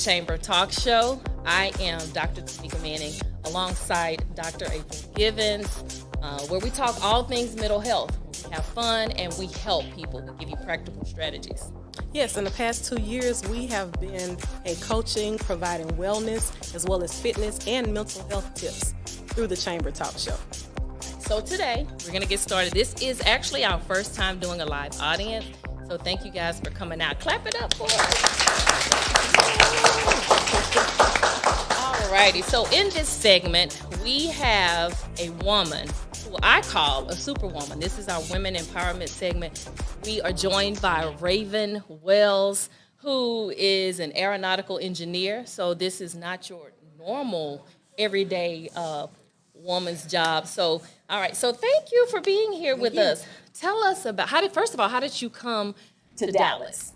Chamber Talk Show. I am Dr. Tamika Manning alongside Dr. April Givens, where we talk all things mental health. We have fun and we help people. We give you practical strategies. Yes, in the past 2 years, we have been in coaching, providing wellness, as well as fitness and mental health tips through the Chamber Talk Show. So today, we're going to get started. This is actually our first time doing a live audience. So thank you guys for coming out. Clap it up for us. Alrighty, so in this segment, we have a woman who I call a superwoman. This is our women empowerment segment. We are joined by Raven Wells, who is an aeronautical engineer. So this is not your normal, everyday woman's job. So, all right. So thank you for being here with us. Tell us about how did you come to Dallas?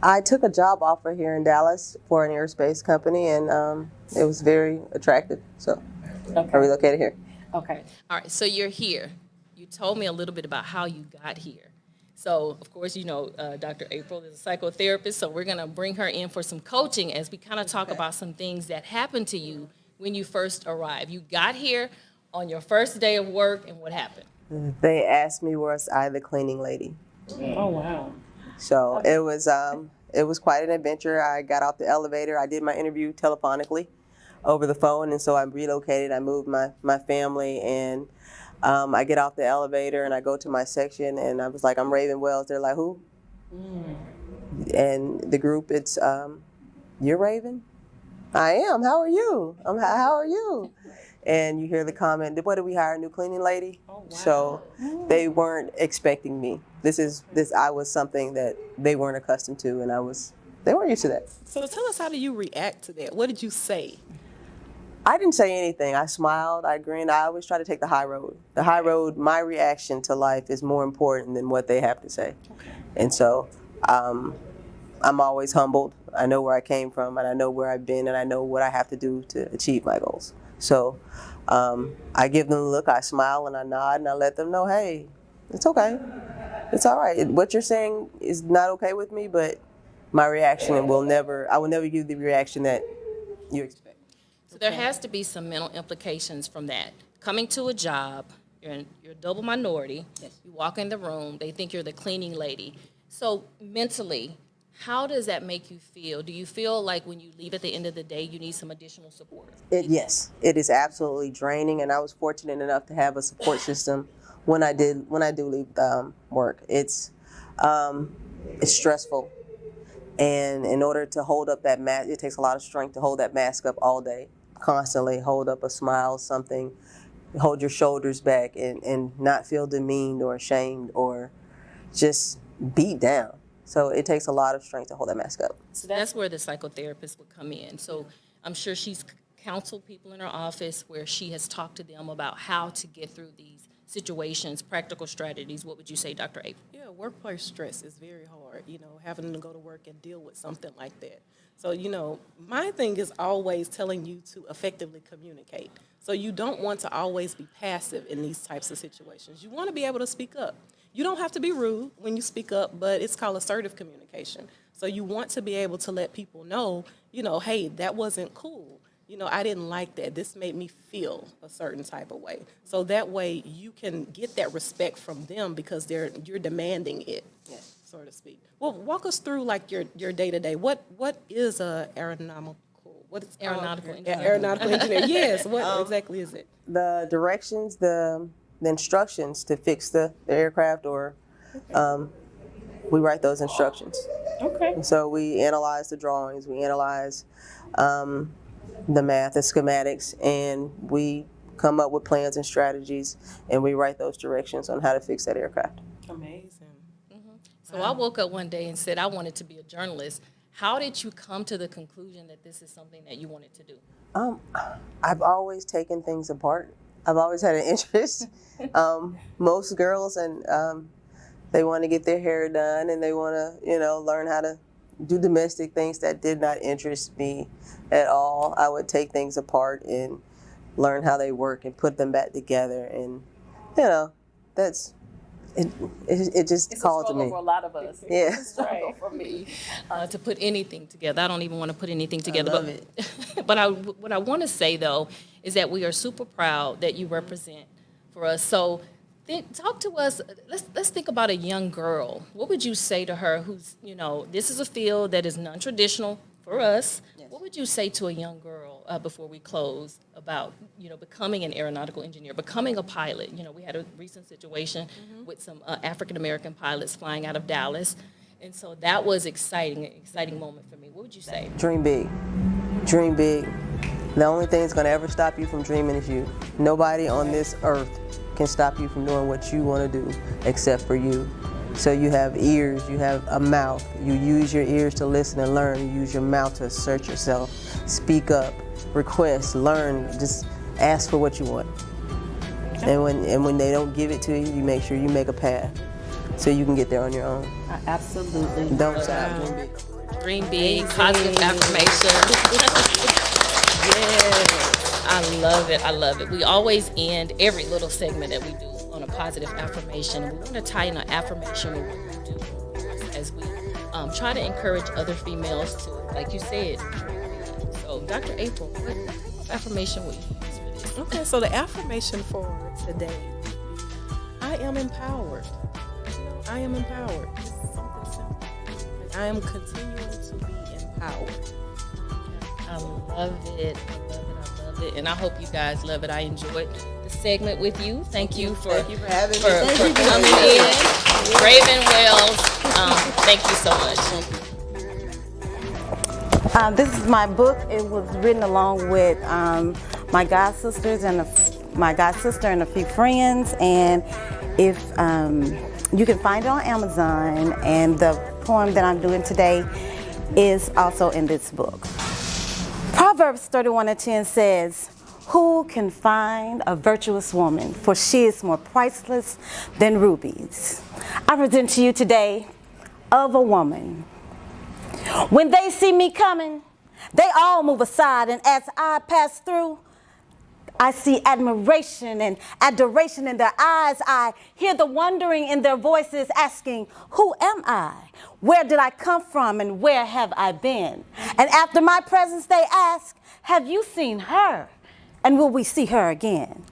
I took a job offer here in Dallas for an aerospace company, and it was very attractive. So I relocated here. Okay. All right. So you're here. You told me a little bit about how you got here. So, of course, you know, Dr. April is a psychotherapist, so we're going to bring her in for some coaching as we kind of talk about some things that happened to you when you first arrived. You got here on your first day of work, and what happened? They asked me, was I the cleaning lady? Oh, wow. So it was quite an adventure. I got off the elevator. I did my interview telephonically over the phone, and so I relocated. I moved my family, and I get off the elevator, and I go to my section, and I was like, I'm Raven Wells. They're like, who? And the group, it's, you're Raven? I am. How are you? How are you? And you hear the comment, what, did we hire a new cleaning lady? Oh, wow. So they weren't expecting me. I was something that they weren't accustomed to, and they weren't used to that. So tell us, how do you react to that? What did you say? I didn't say anything. I smiled, I grinned. I always try to take the high road. The high road, my reaction to life is more important than what they have to say. Okay. And so I'm always humbled. I know where I came from, and I know where I've been, and I know what I have to do to achieve my goals. So I give them a look, I smile, and I nod, and I let them know, hey, it's okay. It's all right. What you're saying is not okay with me, but my reaction I will never give the reaction that you expect. So there has to be some mental implications from that. Coming to a job, you're a double minority. Yes. You walk in the room, they think you're the cleaning lady. So mentally, how does that make you feel? Do you feel like when you leave at the end of the day, you need some additional support? Yes, it is absolutely draining, and I was fortunate enough to have a support system when I do leave work. It's stressful, and in order to hold up that mask, it takes a lot of strength to hold that mask up all day, constantly hold up a smile, something, hold your shoulders back, and not feel demeaned or ashamed or just beat down. So it takes a lot of strength to hold that mask up. So that's where the psychotherapist would come in. So I'm sure she's counseled people in her office where she has talked to them about how to get through these situations, practical strategies. What would you say, Dr. April? Yeah, workplace stress is very hard, having to go to work and deal with something like that. So, my thing is always telling you to effectively communicate. So you don't want to always be passive in these types of situations. You want to be able to speak up. You don't have to be rude when you speak up, but it's called assertive communication. So you want to be able to let people know, hey, that wasn't cool. I didn't like that. This made me feel a certain type of way. So that way you can get that respect from them because you're demanding it, so to speak. Well, walk us through like your day-to-day. What is aeronautical? What is aeronautical engineer? Aeronautical engineer. Yes. What exactly is it? The directions, the instructions to fix the aircraft, or we write those instructions. Okay. And so we analyze the drawings, we analyze the math, the schematics, and we come up with plans and strategies, and we write those directions on how to fix that aircraft. Amazing. Mm-hmm. So I woke up one day and said I wanted to be a journalist. How did you come to the conclusion that this is something that you wanted to do? I've always taken things apart. I've always had an interest. Most girls, and they want to get their hair done, and they want to, learn how to do domestic things that did not interest me at all. I would take things apart and learn how they work and put them back together, and that's it just It's called a to struggle me. for a lot of us. Yeah. It's a struggle for me to put anything together. I don't even want to put anything together. love But what I want to say though is that we are super proud that you represent for us. So talk to us. Let's think about a young girl. What would you say to her who's, this is a field that is non-traditional for us. What would you say to a young girl before we close about, becoming an aeronautical engineer, becoming a pilot? We had a recent situation with some African-American pilots flying out of Dallas. And so that was an exciting moment for me. What would you say? Dream big. Dream big. The only thing that's going to ever stop you from dreaming is you. Nobody on this earth can stop you from doing what you want to do except for you. So you have ears, you have a mouth. You use your ears to listen and learn. You use your mouth to assert yourself. Speak up, request, learn, just ask for what you want. And when they don't give it to you, you make sure you make a path so you can get there on your own. Absolutely. Don't stop, dream big. Dream big, positive affirmation. Yes, I love it. I love it. We always end every little segment that we do on a positive affirmation. And we want to tie in an affirmation with what we do as we try to encourage other females to, like you said, dream big. So, Dr. April, what type of affirmation would you use for this? Okay, so the affirmation for today, I am empowered. I am empowered. This is something simple. Like, I am continuing to be empowered. I love it. I love it. And I hope you guys love it. I enjoyed the segment with you. Thank you for having me. for coming in. Raven Wells, thank you so much. This is my book. It was written along with my god sisters and my god sister and a few friends. And if you can find it on Amazon, and the poem that I'm doing today is also in this book. Proverbs 31:10 says, "Who can find a virtuous woman? For she is more priceless than rubies." I present to you today of a woman. When they see me coming, they all move aside, and as I pass through, I see admiration and adoration in their eyes. I hear the wondering in their voices asking, "Who am I? Where did I come from, and where have I been?" And after my presence, they ask, "Have you seen her? And will we see her again?"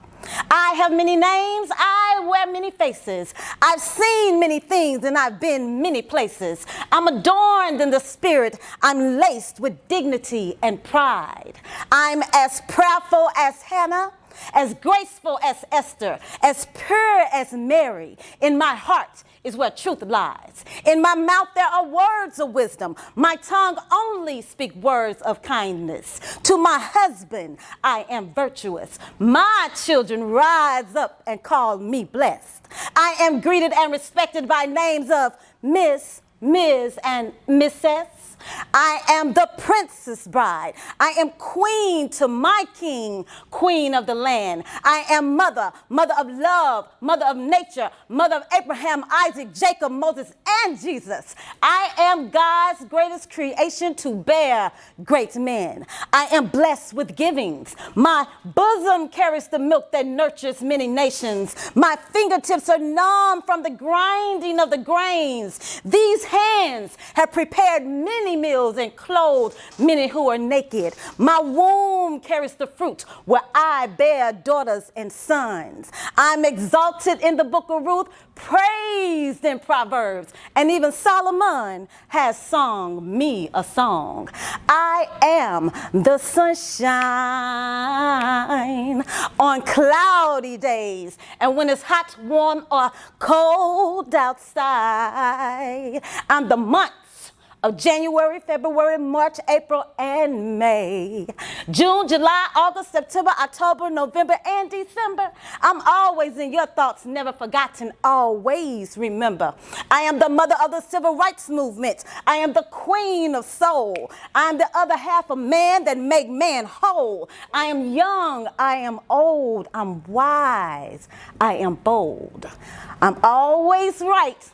I have many names, I wear many faces. I've seen many things, and I've been many places. I'm adorned in the spirit. I'm laced with dignity and pride. I'm as prayerful as Hannah, as graceful as Esther, as pure as Mary. In my heart is where truth lies. In my mouth there are words of wisdom. My tongue only speaks words of kindness. To my husband I am virtuous. My children rise up and call me blessed. I am greeted and respected by names of Miss, Ms., and Mrs. I am the princess bride. I am queen to my king, queen of the land. I am mother, mother of love, mother of nature, mother of Abraham, Isaac, Jacob, Moses, and Jesus. I am God's greatest creation to bear great men. I am blessed with givings. My bosom carries the milk that nurtures many nations. My fingertips are numb from the grinding of the grains. These hands have prepared many meals and clothed many who are naked. My womb carries the fruit where I bear daughters and sons. I'm exalted in the book of Ruth, praised in Proverbs, and even Solomon has sung me a song. I am the sunshine on cloudy days, and when it's hot, warm, or cold outside, I'm the month of January, February, March, April, and May. June, July, August, September, October, November, and December. I'm always in your thoughts, never forgotten, always remember. I am the mother of the civil rights movement. I am the queen of soul. I am the other half of man that make man whole. I am young, I am old, I'm wise, I am bold. I'm always right,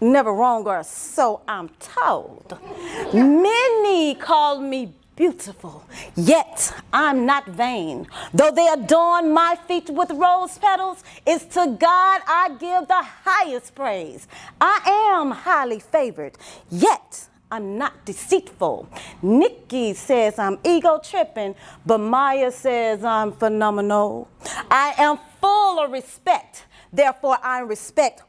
never wrong, or so I'm told. Many call me beautiful, yet I'm not vain. Though they adorn my feet with rose petals, it's to God I give the highest praise. I am highly favored, yet I'm not deceitful. Nikki says I'm ego tripping, but Maya says I'm phenomenal. I am full of respect, therefore I'm respectful.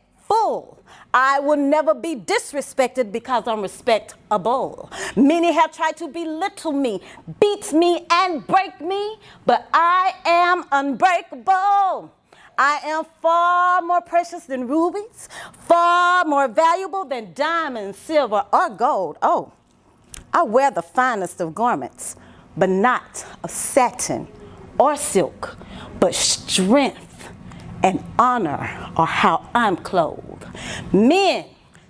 I will never be disrespected because I'm respectable. Many have tried to belittle me, beat me, and break me, but I am unbreakable. I am far more precious than rubies, far more valuable than diamonds, silver, or gold. Oh, I wear the finest of garments, but not of satin or silk, but strength and honor are how I'm clothed. Men,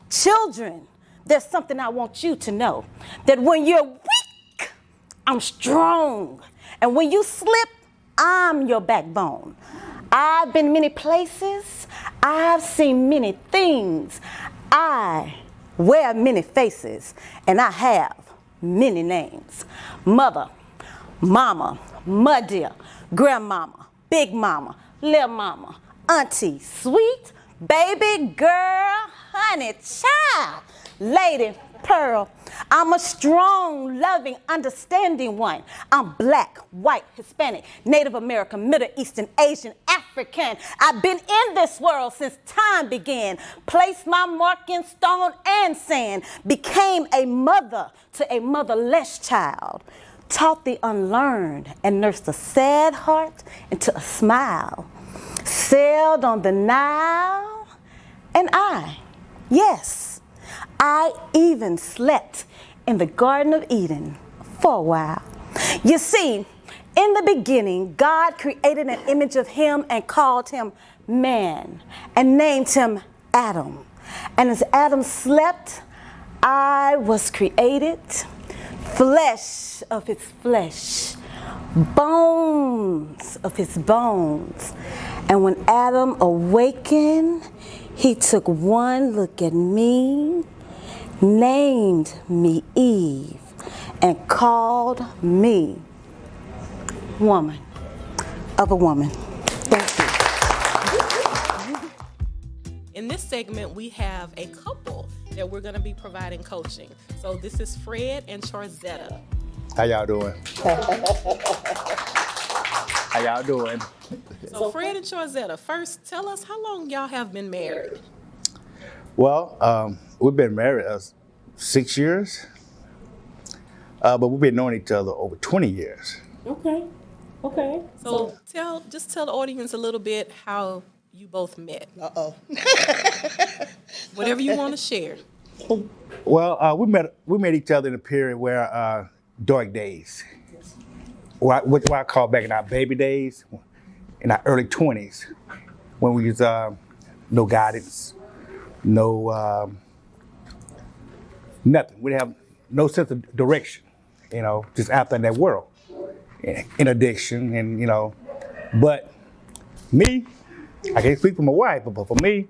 children, there's something I want you to know, that when you're weak, I'm strong. And when you slip, I'm your backbone. I've been many places. I've seen many things. I wear many faces, and I have many names. Mother, mama, muddy, grandmama, big mama, little mama, auntie, sweet, baby girl, honey, child, lady, pearl. I'm a strong, loving, understanding one. I'm black, white, Hispanic, Native American, Middle Eastern, Asian, African. I've been in this world since time began. Placed my mark in stone and sand. Became a mother to a motherless child. Taught the unlearned and nursed a sad heart into a smile. Sailed on the Nile, and yes, I even slept in the Garden of Eden for a while. You see, in the beginning, God created an image of him and called him man and named him Adam. And as Adam slept, I was created, flesh of his flesh, bones of his bones. And when Adam awakened, he took one look at me, named me Eve, and called me woman of a woman. Thank you. In this segment, we have a couple that we're going to be providing coaching. So this is Fred and Charzetta. How y'all doing? How y'all doing? So Fred and Charzetta, first, tell us how long y'all have been married. Well, we've been married 6 years, but we've been knowing each other over 20 years. Okay. So tell the audience a little bit how you both met. Whatever you want to share. Well, we met each other in a period where dark days, what I call back in our baby days, in our early 20s, when we was no guidance, no nothing. We didn't have no sense of direction, just out there in that world, in addiction, and But me, I can't speak for my wife, but for me,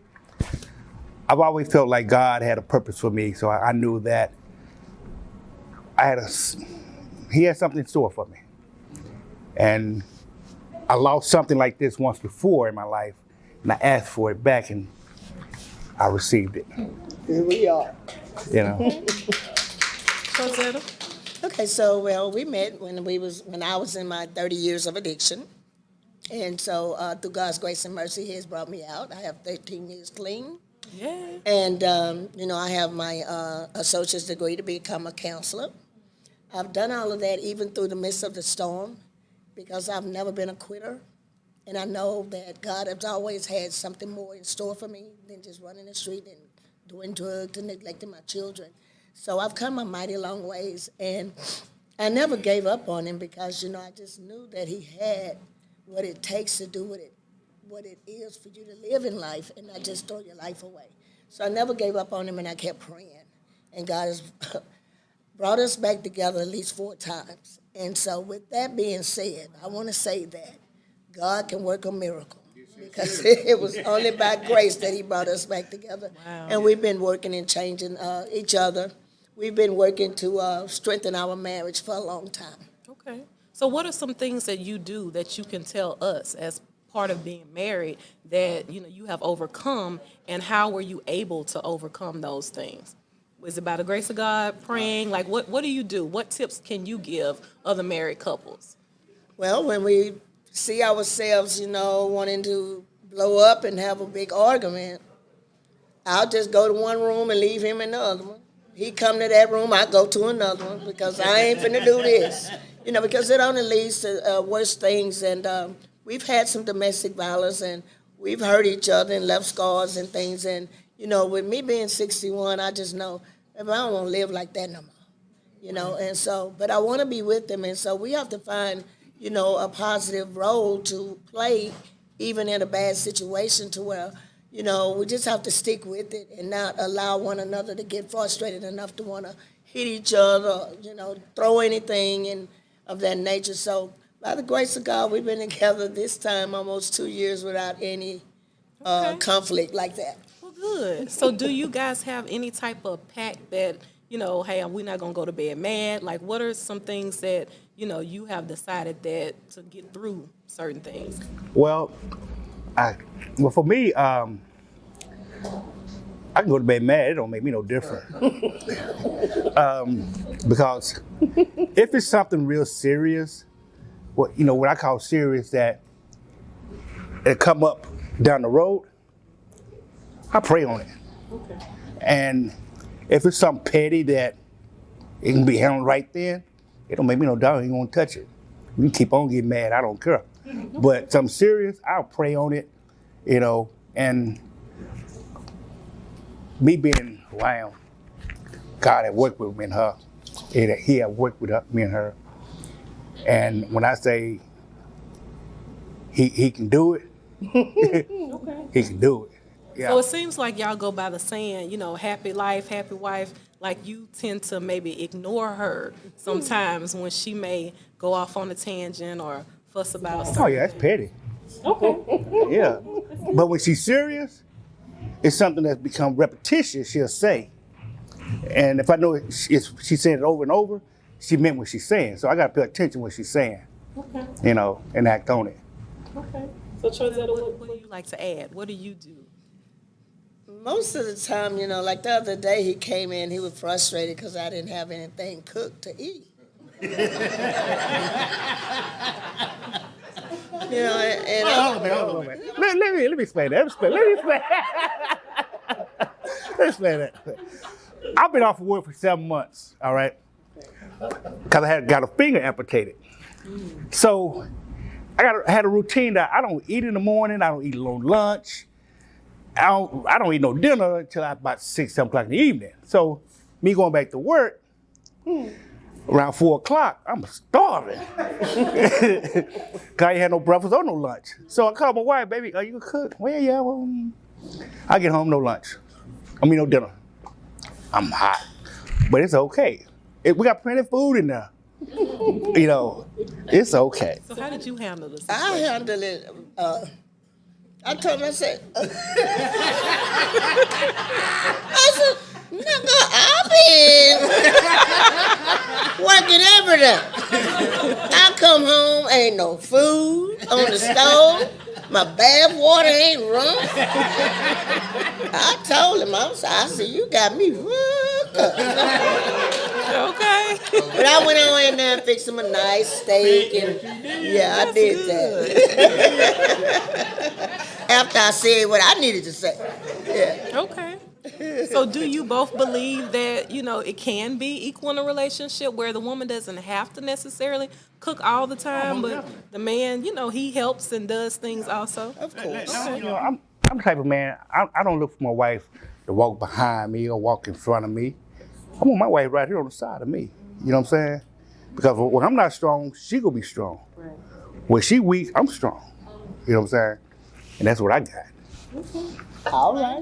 I've always felt like God had a purpose for me, so I knew that He had something in store for me. And I lost something like this once before in my life, and I asked for it back, and I received it. Here we are. Charzetta? Okay, so we met when I was in my 30 years of addiction, and so through God's grace and mercy, He has brought me out. I have 13 years clean. Yeah. And I have my associate's degree to become a counselor. I've done all of that even through the midst of the storm, because I've never been a quitter, and I know that God has always had something more in store for me than just running the street and doing drugs and neglecting my children. So I've come a mighty long ways, and I never gave up on Him because, I just knew that He had what it takes to do what it is for you to live in life and not just throw your life away. So I never gave up on Him, and I kept praying. And God has brought us back together at least 4 times. And so with that being said, I want to say that God can work a miracle, because it was only by grace that He brought us back together. Wow. And we've been working and changing each other. we've been working to strengthen our marriage for a long time. Okay. So what are some things that you do that you can tell us as part of being married that, you have overcome, and how were you able to overcome those things? Was it by the grace of God, praying? Like, what do you do? What tips can you give other married couples? Well, when we see ourselves, wanting to blow up and have a big argument, I'll just go to one room and leave him in the other one. He come to that room, I go to another one because I ain't finna do this. Because it only leads to worse things. And we've had some domestic violence, and we've hurt each other and left scars and things. And, with me being 61, I just know if I don't want to live like that no more. And so, but I want to be with them. And so we have to find, a positive role to play even in a bad situation to where, we just have to stick with it and not allow one another to get frustrated enough to want to hit each other, throw anything and of that nature. So by the grace of God, we've been together this time almost 2 years without any conflict like that. Well, good. So do you guys have any type of pact that, hey, we're not going to go to bed mad? Like, what are some things that, you have decided that to get through certain things? Well, for me, I can go to bed mad. It don't make me no different. Because if it's something real serious, what I call serious, that it come up down the road, I pray on it. Okay. And if it's something petty that it can be handled right then, it don't make me no doubt. I ain't gonna touch it. You can keep on getting mad. I don't care. But something serious, I'll pray on it. And me being who I am, God had worked with me and her. He had worked with me and her. And when I say he can do it, Okay. he can do it. Yeah. So it seems like y'all go by the saying, happy life, happy wife. Like, you tend to maybe ignore her sometimes when she may go off on a tangent or fuss about something. Oh yeah, that's petty. Okay. Yeah. But when she's serious, it's something that's become repetitious, she'll say. And if I know she's saying it over and over, she meant what she's saying. So I got to pay attention to what she's saying, Okay. And act on it. Okay. So, Trozetta, what do you like to add? What do you do? Most of the time, like the other day, he came in, he was frustrated because I didn't have anything cooked to eat. And Hold on, man. Let me explain that. Let me explain that. I've been off of work for 7 months, all right? Because I got a finger amputated. So I had a routine that I don't eat in the morning, I don't eat alone lunch. I don't eat no dinner until about 6, 7 o'clock in the evening. So me going back to work, around 4 o'clock, I'm starving. Cause I ain't had no breakfast or no lunch. So I called my wife, baby, are you gonna cook? Well, yeah, I get home, no lunch. No dinner. I'm hot, but it's okay. We got plenty of food in there. It's okay. So how did you handle this? I handled it. I told him, I said, nigga, I've been working every day. I come home, ain't no food on the stove. My bath water ain't run. I told him, I said, you got me hooked up. Okay. But I went on in there and fixed him a nice steak, and I did that. After I said what I needed to say. Yeah. Okay. So do you both believe that, it can be equal in a relationship where the woman doesn't have to necessarily cook all the time, but the man, he helps and does things also? Of course. Okay. I'm the type of man, I don't look for my wife to walk behind me or walk in front of me. I want my wife right here on the side of me. You know what I'm saying? Because when I'm not strong, she gonna be strong. Right. When she weak, I'm strong. You know what I'm saying? And that's what I got. All right.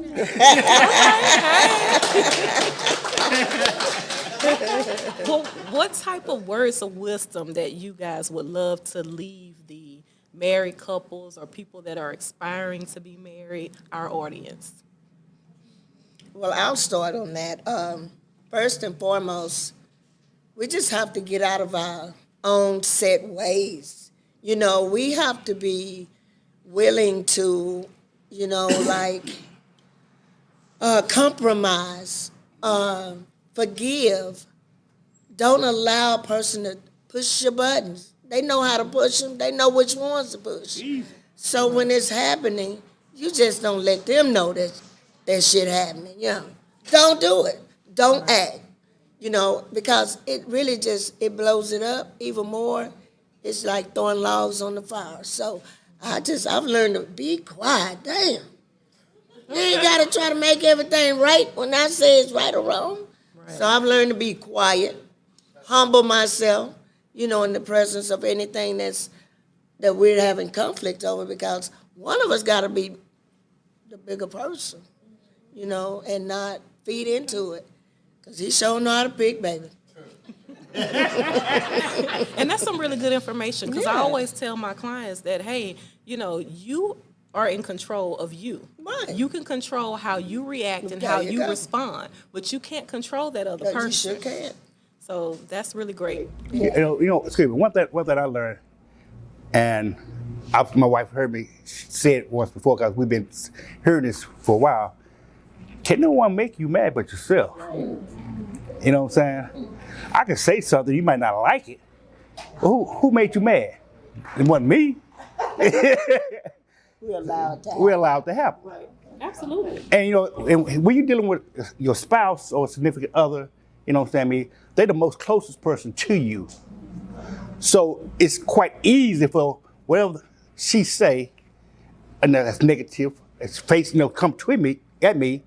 Well, what type of words of wisdom that you guys would love to leave the married couples or people that are aspiring to be married, our audience? Well, I'll start on that. first and foremost, we just have to get out of our own set ways. You know, we have to be willing to, you know, like compromise, forgive. Don't allow a person to push your buttons. They know how to push them. They know which ones to push. So when it's happening, you just don't let them know that shit happening. You know, don't do it. Don't act. You know, because it really it blows it up even more. It's like throwing logs on the fire. So I've learned to be quiet. Damn. You ain't got to try to make everything right when I say it's right or wrong. Right. So I've learned to be quiet, humble myself, you know, in the presence of anything that we're having conflict over, because one of us got to be the bigger person, you know, and not feed into it. Because he sure know how to pick, baby. And that's some really good information, because I always tell my clients that, hey, you know, you are in control of you. Right. You can control how you react and how you respond, but you can't control that other person. You sure can't. So that's really great. You know, excuse me. One that I learned, and my wife heard me say it once before, because we've been hearing this for a while. Can no one make you mad but yourself? You know what I'm saying? I can say something, you might not like it. But who made you mad? It wasn't me. We're allowed to happen. We're allowed to happen. Right. Absolutely. And you know, and when you're dealing with your spouse or significant other, you know what I'm saying, they're the most closest person to you. So it's quite easy for whatever she say, and that's negative, it's facing, you know, come at me,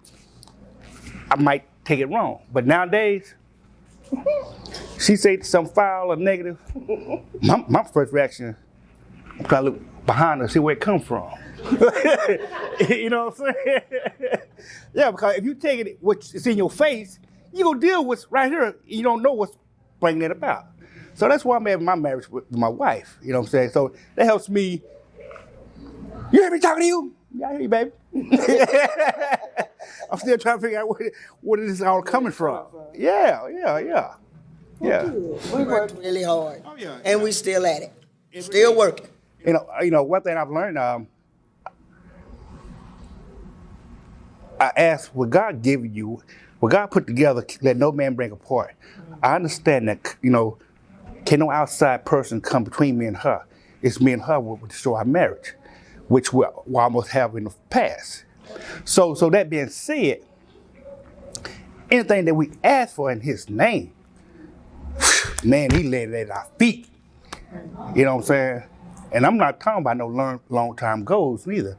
I might take it wrong. But nowadays, she say something foul or negative, my first reaction, I'm trying to look behind her, see where it comes from. You know what I'm saying? Yeah, because if you take it, what's in your face, you're going to deal with what's right here. You don't know what's bringing it about. So that's why I'm having my marriage with my wife. You know what I'm saying? So that helps me. You hear me talking to you? Yeah, I hear you, baby. I'm still trying to figure out where this is all coming from. Yeah. We worked really hard. Oh, yeah. And we still at it. Still working. You know, one thing I've learned, I ask, what God give you, what God put together, let no man bring apart. I understand that, you know, can no outside person come between me and her. It's me and her will destroy our marriage, which we almost have in the past. So that being said, anything that we ask for in his name, man, he laid it at our feet. You know what I'm saying? And I'm not talking about no long-term goals neither.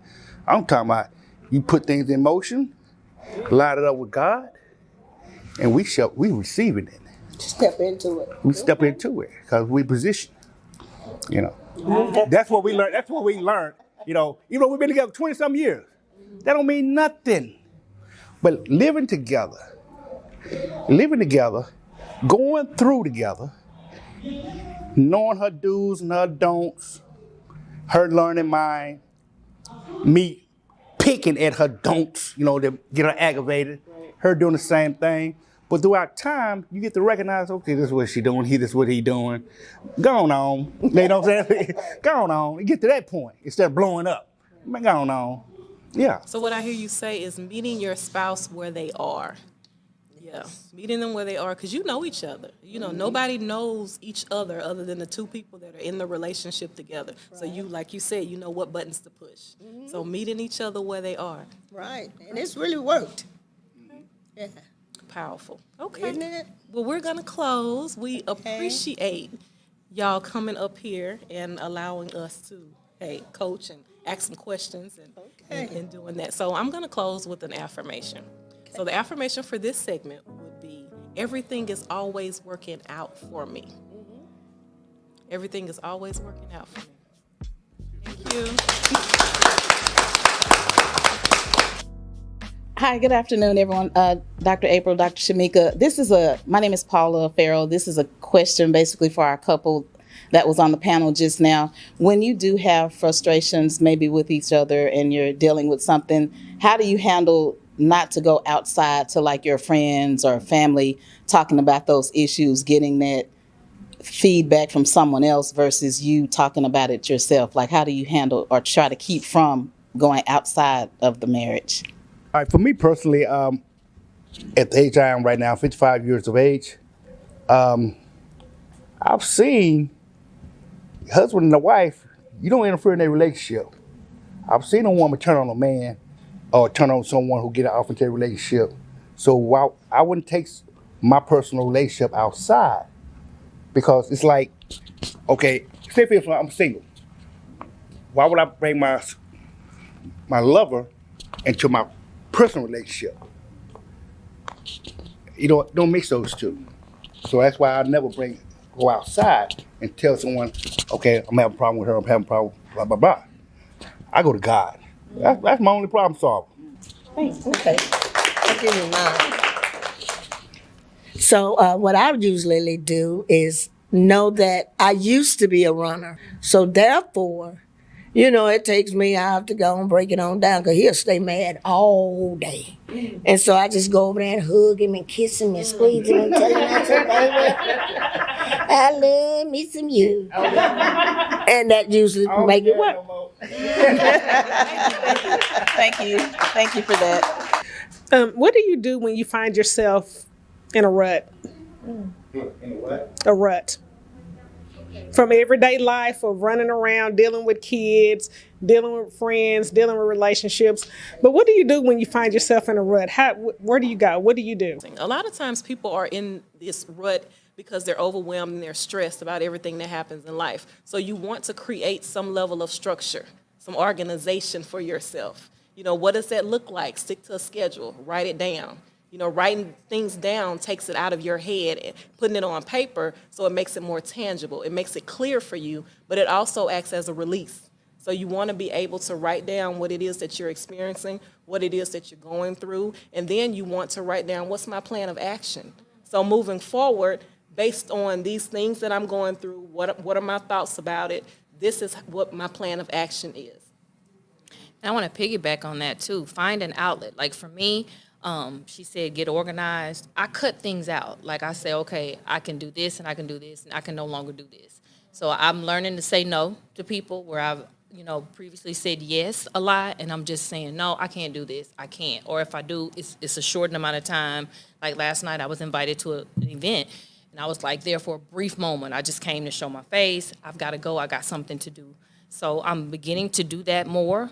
I'm talking about you put things in motion, line it up with God, and we receiving it. Step into it. We step into it because we position. You know, that's what we learned. That's what we learned. You know, even though we've been together 20-some years, that don't mean nothing. But living together, going through together, knowing her do's and her don'ts, her learning mine, me picking at her don'ts, you know, to get her aggravated, her doing the same thing. But throughout time, you get to recognize, okay, this is what she doing, this is what he doing. Go on. You know what I'm saying? Go on. You get to that point instead of blowing up. Go on. Yeah. So what I hear you say is meeting your spouse where they are. Yeah, meeting them where they are, because you know each other. You know, nobody knows each other than the two people that are in the relationship together. Right. So you, like you said, you know what buttons to push. Mm-hmm. So meeting each other where they are. Right, and it's really worked. Yeah. Powerful. Okay. Isn't it? Well, we're going to close. We appreciate y'all coming up here and allowing us to, coach and ask some questions and doing that. So I'm going to close with an affirmation. So the affirmation for this segment would be, everything is always working out for me. Mm-hmm. Everything is always working out for me. Thank you. Hi, good afternoon, everyone. Dr. April, Dr. Shamika. My name is Paula Farrell. This is a question basically for our couple that was on the panel just now. When you do have frustrations maybe with each other and you're dealing with something, how do you handle not to go outside to like your friends or family talking about those issues, getting that feedback from someone else versus you talking about it yourself? Like, how do you handle or try to keep from going outside of the marriage? All right, for me personally, at the age I am right now, 55 years of age, I've seen husband and a wife, you don't interfere in their relationship. I've seen a woman turn on a man or turn on someone who get off into a relationship. So while I wouldn't take my personal relationship outside, because it's like, okay, say for instance, I'm single. Why would I bring my lover into my personal relationship? You know, don't mix those two. So that's why I never go outside and tell someone, okay, I'm having a problem with her, I'm having a problem, blah, blah, blah. I go to God. That's my only problem solver. Okay. I'll give you mine. So what I usually do is know that I used to be a runner. So therefore, you know, it takes me, I have to go and break it on down because he'll stay mad all day. And so I just go over there and hug him and kiss him and squeeze him and tell him, I said, baby, I love me some you. And that usually make it work. Thank you. Thank you for that. What do you do when you find yourself in a rut? A rut. From everyday life of running around, dealing with kids, dealing with friends, dealing with relationships. But what do you do when you find yourself in a rut? Where do you go? What do you do? A lot of times people are in this rut because they're overwhelmed and they're stressed about everything that happens in life. So you want to create some level of structure, some organization for yourself. You know, what does that look like? Stick to a schedule, write it down. You know, writing things down takes it out of your head and putting it on paper, so it makes it more tangible. It makes it clear for you, but it also acts as a release. So you want to be able to write down what it is that you're experiencing, what it is that you're going through, and then you want to write down what's my plan of action. So moving forward, based on these things that I'm going through, what are my thoughts about it? This is what my plan of action is. And I want to piggyback on that too. Find an outlet. Like for me, she said, get organized. I cut things out. Like I say, okay, I can do this and I can do this and I can no longer do this. So I'm learning to say no to people where I've, previously said yes a lot, and I'm just saying, no, I can't do this. I can't. Or if I do, it's a short amount of time. Like last night, I was invited to an event, and I was like there for a brief moment. I just came to show my face. I've got to go. I got something to do. So I'm beginning to do that more.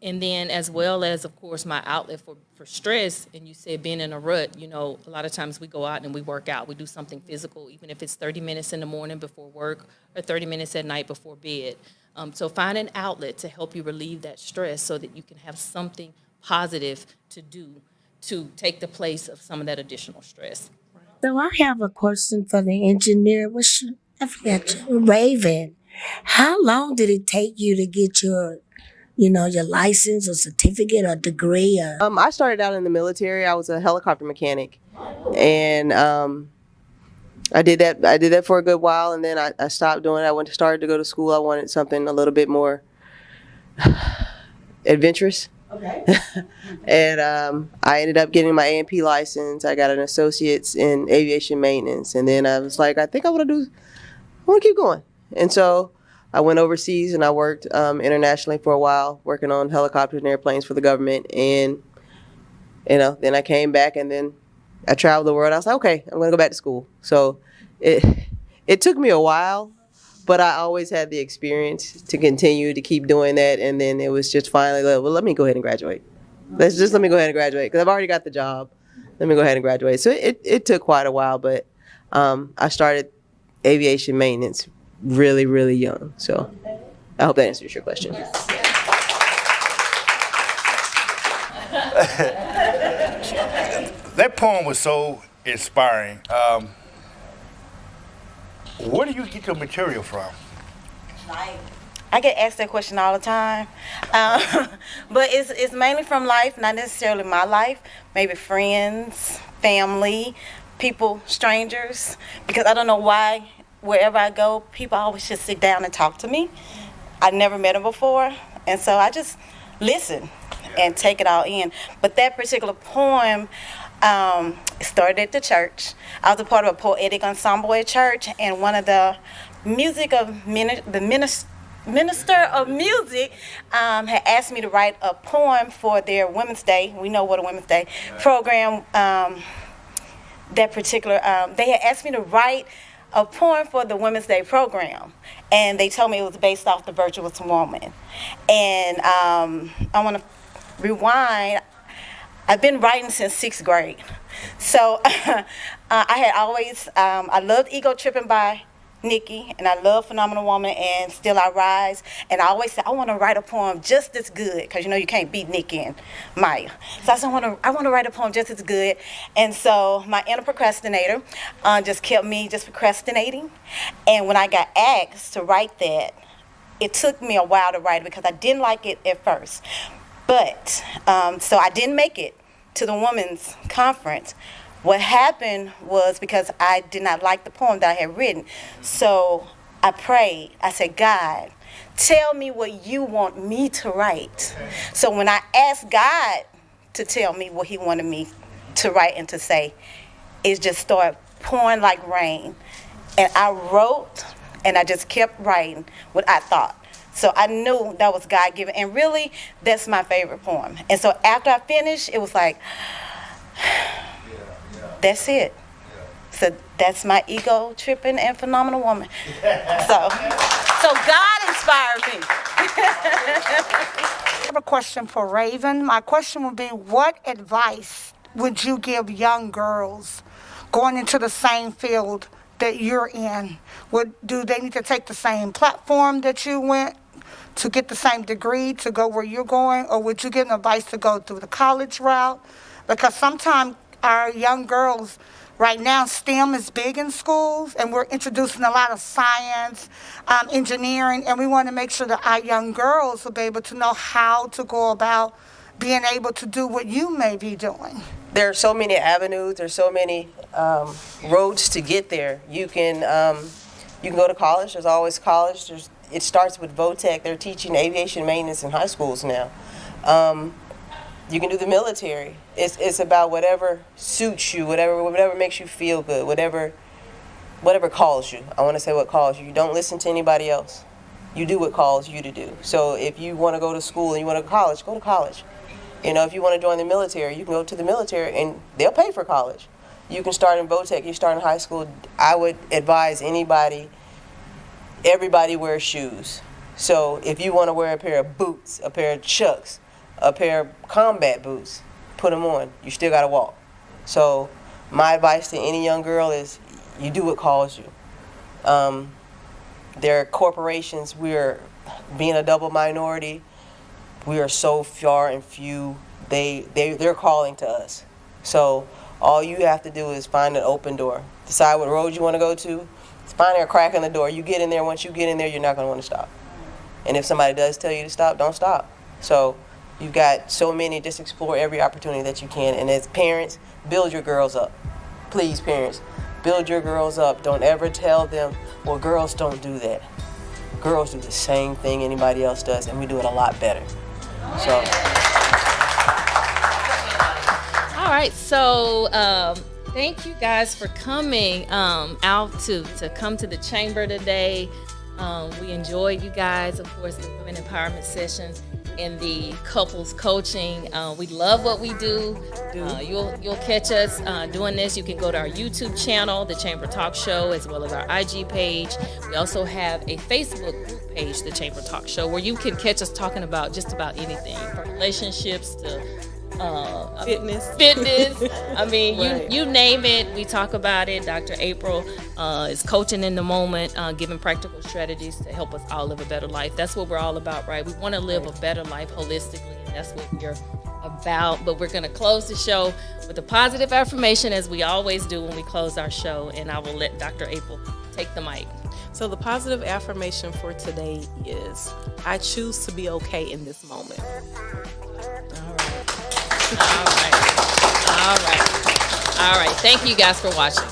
And then as well as, of course, my outlet for stress, and you said being in a rut, a lot of times we go out and we work out. We do something physical, even if it's 30 minutes in the morning before work or 30 minutes at night before bed. So find an outlet to help you relieve that stress so that you can have something positive to do to take the place of some of that additional stress. So I have a question for the engineer. Raven, how long did it take you to get your license or certificate or degree? I started out in the military. I was a helicopter mechanic, and I did that for a good while, and then I stopped doing it. Started to go to school. I wanted something a little bit more adventurous. Okay. And I ended up getting my A&P license. I got an associate's in aviation maintenance, and then I was like, I think I want to keep going. And so I went overseas and I worked internationally for a while, working on helicopters and airplanes for the government. And, then I came back and then I traveled the world. I was like, okay, I'm going to go back to school. So it took me a while, but I always had the experience to continue to keep doing that. And then it was just finally like, well, let me go ahead and graduate. Let me go ahead and graduate because I've already got the job. Let me go ahead and graduate. So it took quite a while, but I started aviation maintenance really, really young. So I hope that answers your question. That poem was so inspiring. Where do you get your material from? I get asked that question all the time, but it's mainly from life, not necessarily my life, maybe friends, family, people, strangers, because I don't know why wherever I go, people always just sit down and talk to me. I've never met them before, and so I just listen. and take it all in. But that particular poem started at the church. I was a part of a poetic ensemble at church, and one of the minister of music had asked me to write a poem for their Women's Day. We know what a Women's Day program. That particular, they had asked me to write a poem for the Women's Day program, and they told me it was based off the virtuous woman. And I want to rewind. I've been writing since 6th grade. So I had always, I loved Ego Tripping by Nikki, and I love Phenomenal Woman and Still I Rise. And I always said, I want to write a poem just as good, because you know you can't beat Nikki and Maya. So I said, I want to write a poem just as good. And so my inner procrastinator just kept me just procrastinating. And when I got asked to write that, it took me a while to write it because I didn't like it at first. But, so I didn't make it to the women's conference. What happened was because I did not like the poem that I had written. So I prayed. I said, God, tell me what you want me to write. So when I asked God to tell me what he wanted me to write and to say, it just started pouring like rain. And I wrote, and I just kept writing what I thought. So I knew that was God-given. And really, that's my favorite poem. And so after I finished, it was like, that's it. So that's my ego tripping and phenomenal woman. So God inspired me. I have a question for Raven. My question would be, what advice would you give young girls going into the same field that you're in? Do they need to take the same platform that you went to get the same degree to go where you're going, or would you give them advice to go through the college route? Because sometimes our young girls, right now, STEM is big in schools, and we're introducing a lot of science, engineering, and we want to make sure that our young girls will be able to know how to go about being able to do what you may be doing. There are so many avenues. There's so many roads to get there. You can go to college. There's always college. It starts with VOTEC. They're teaching aviation maintenance in high schools now. You can do the military. It's about whatever suits you, whatever makes you feel good, whatever calls you. I want to say what calls you. You don't listen to anybody else. You do what calls you to do. So if you want to go to school and you want to go to college. You know, if you want to join the military, you can go to the military and they'll pay for college. You can start in VOTEC, you start in high school. I would advise everybody wears shoes. So if you want to wear a pair of boots, a pair of Chucks, a pair of combat boots, put them on. You still got to walk. So my advice to any young girl is you do what calls you. There are corporations. We're being a double minority. We are so far and few. They're calling to us. So all you have to do is find an open door. Decide what road you want to go to. Find a crack in the door. You get in there. Once you get in there, you're not going to want to stop. And if somebody does tell you to stop, don't stop. So you've got so many. Just explore every opportunity that you can. And as parents, build your girls up. Please, parents, build your girls up. Don't ever tell them, well, girls don't do that. Girls do the same thing anybody else does, and we do it a lot better. So. All right, so thank you guys for coming out to come to the chamber today. We enjoyed you guys, of course, the women empowerment sessions and the couples coaching. We love what we do. You'll catch us doing this. You can go to our YouTube channel, The Chamber Talk Show, as well as our IG page. We also have a Facebook group page, The Chamber Talk Show, where you can catch us talking about just about anything, from relationships to fitness. I mean, right. you name it, we talk about it. Dr. April is coaching in the moment, giving practical strategies to help us all live a better life. That's what we're all about, right? We want to live a better life holistically, and that's what we're about. But we're going to close the show with a positive affirmation, as we always do when we close our show, and I will let Dr. April take the mic. So the positive affirmation for today is, I choose to be okay in this moment. All right. Thank you guys for watching.